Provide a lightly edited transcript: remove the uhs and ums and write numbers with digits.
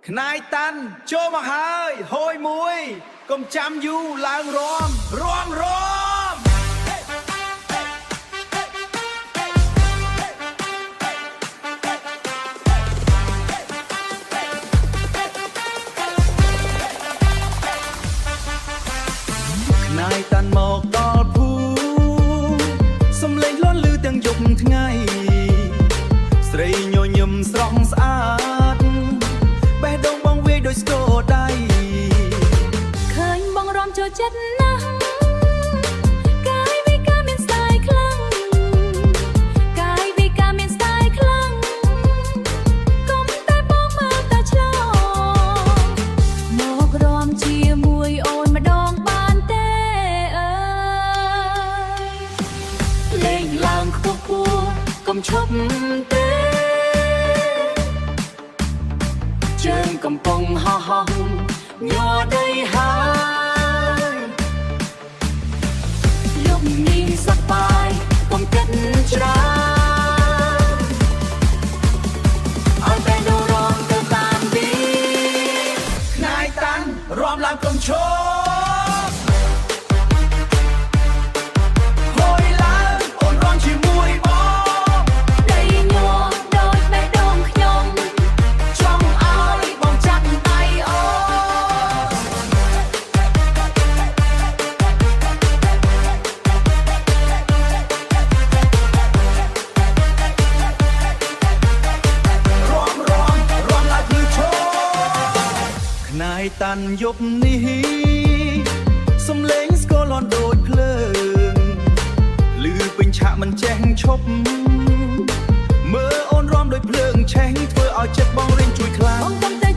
ខ្នាយតាន់ចូលមកហើយហួយមួយកុំចាំយូរឡើងរំខ្នាយតាន់មកដល់ភូសំលេងលាន់ឮទាំងយប់ថ្ងៃស្រីញញឹមស្រស់ស្អាតបេះដូងបងវាយដោយស្គរដៃឃើញបងរំចូលចិត្តណាស់កាយវិការមានស្ទាយខ្លាំងកាយវិការមានស្ទាយខ្លាំងកុំតែបងមើលតែឆ្លងមករំជាមួយអូនម្ដងបានទេអើយលេងឡើងខ្ពស់ខ្ពស់កុំឈប់ទេជើងកំពុងហោះញ័រដីហើយយប់នេះសប្បាយកុំគិតច្រើនឲ្យតែដូររំទៅតាមទីខ្នាយតាន់រំឡើងកុំឈប់ខ្នាយតាន់យប់នេះសំលេងស្គរលាន់ដូចភ្លើងឮពេញឆាកមិនចេះឈប់មើលអូនរំដូចភ្លើងឆេះធ្វើឲ្យចិត្តបងរៀងជួយខ្លាំងបងកំតែ